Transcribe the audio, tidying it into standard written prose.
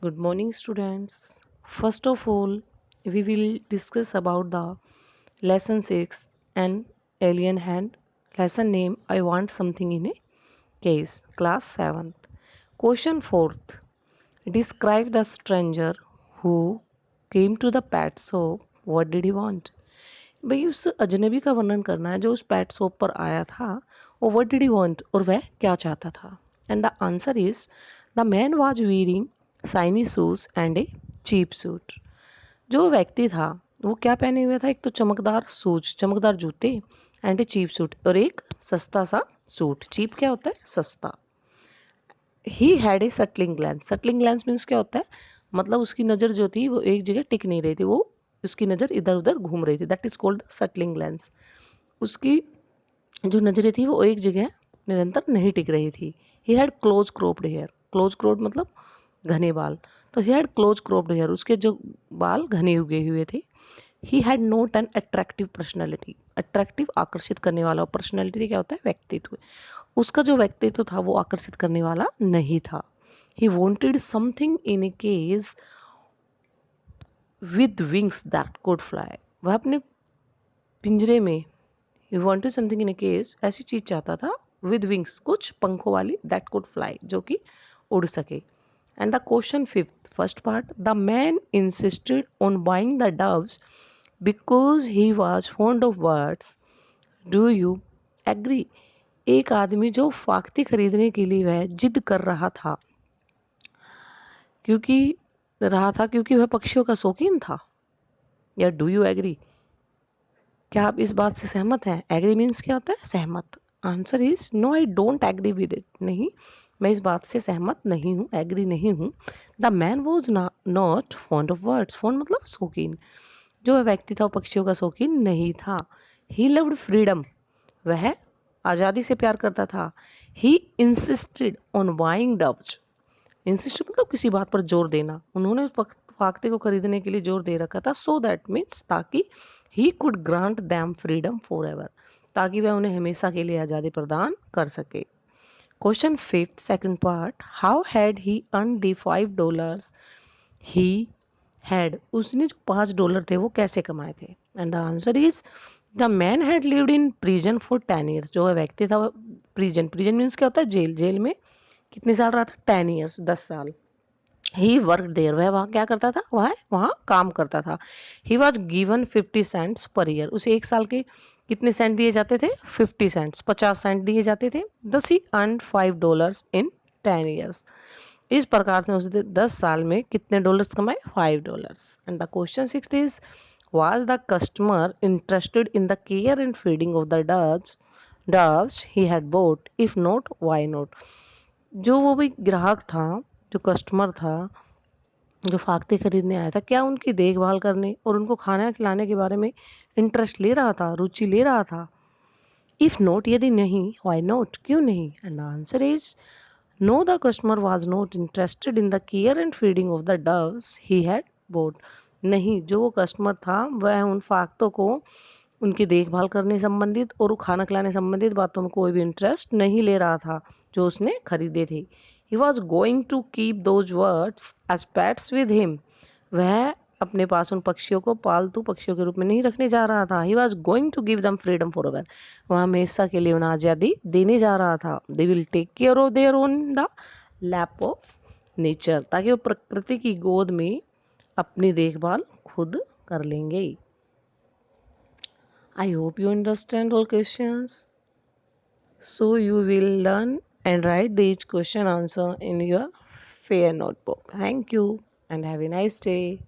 Good morning, students. First of all, we will discuss about the lesson 6 and alien hand. Lesson name I want something in a case. Class 7th. Question 4th. Describe the stranger who came to the pet shop. What did he want? भाई उस अजनबी का वर्णन करना है जो उस pet shop पर आया था और व्हाट डिड ही वांट और वह क्या चाहता था and the answer is the man was wearing shiny shoes and a cheap suit जो व्यक्ति था वो क्या पहने हुए था एक तो चमकदार शूज चमकदार जूते एंड ए चीप सूट और एक सस्ता सा सूट चीप क्या होता है सस्ता ही had a startling glance means क्या होता है मतलब उसकी नज़र जो थी वो एक जगह टिक नहीं रही थी वो उसकी नज़र इधर उधर घूम रही थी दैट इज कॉल्ड सटलिंग ग्लैंस उसकी जो नज़रें थी वो एक जगह निरंतर नहीं टिक रही थी he had close cropped hair close cropped मतलब घने बाल तो he had close cropped hair उसके जो बाल घने उगे हुए थे he had not an attractive personality attractive आकर्षित करने वाला पर्सनैलिटी क्या होता है व्यक्तित्व उसका जो व्यक्तित्व था वो आकर्षित करने वाला नहीं था he wanted something in A case with wings that could fly वह अपने पिंजरे में he wanted something in A case ऐसी चीज चाहता था विद विंग्स कुछ पंखों वाली दैट कुड फ्लाई जो कि उड़ सके and the question fifth first part the man insisted on buying the doves because he was fond of birds do you agree एक आदमी जो फाख्ती खरीदने के लिए वह जिद कर क्योंकि रहा था क्योंकि वह पक्षियों का शौकीन था या डू यू एग्री क्या आप इस बात से सहमत हैं एग्री मीन्स क्या होता है सहमत answer is no I don't agree with it नहीं मैं इस बात से सहमत नहीं हूँ एग्री नहीं हूँ the man was not fond of words fond मतलब शौकीन जो वह व्यक्ति था वो पक्षियों का शौकीन नहीं था ही लव्ड फ्रीडम वह आज़ादी से प्यार करता था he insisted on buying doves insist मतलब किसी बात पर जोर देना उन्होंने उस फाख्ते को खरीदने के लिए जोर दे रखा था सो दैट मीन्स ताकि he could grant them freedom for ever ताकि वह उन्हें हमेशा के लिए आज़ादी प्रदान कर सके question fifth second part how had he earn the $5 he had उसने जो $5 थे वो कैसे कमाए थे and the answer is the man had lived in prison for 10 years जो व्यक्ति था वो प्रिजन प्रिजन मीन्स क्या होता है जेल जेल में कितने साल रहा था 10 years 10 साल ही वर्क देयर वह वहाँ क्या करता था वह वहाँ काम करता था he was given 50 cents per year उसे एक साल के कितने सेंट दिए जाते थे 50 cents 50 सेंट दिए जाते थे दस ही अर्न $5 इन 10 years इस प्रकार से उसने 10 साल में कितने डॉलर्स कमाए $5 and the question six is was the customer interested in the care and feeding of the doves he had bought if not why not जो वो भी ग्राहक था जो कस्टमर था जो फाख्ते खरीदने आया था क्या उनकी देखभाल करने और उनको खाना खिलाने के बारे में इंटरेस्ट ले रहा था रुचि ले रहा था इफ नॉट यदि नहीं व्हाई नॉट क्यों नहीं and the answer is know the customer was not interested in the care and feeding of the doves he had boat नहीं जो वो कस्टमर था वह उन फाख्तों को उनकी देखभाल करने संबंधित और खाना खिलाने संबंधित बातों में कोई भी इंटरेस्ट नहीं ले रहा था जो उसने खरीदे थे he was going to keep those birds as pets with him वह अपने पास उन पक्षियों को पालतू पक्षियों के रूप में नहीं रखने जा रहा था he was going to give them freedom forever वह हमेशा के लिए उन्हें आज़ादी देने जा रहा था they will take care of their own the lap of nature ताकि वो प्रकृति की गोद में अपनी देखभाल खुद कर लेंगे I hope you understand all questions. So you will learn and write each question answer in your fair notebook. Thank you and have a nice day.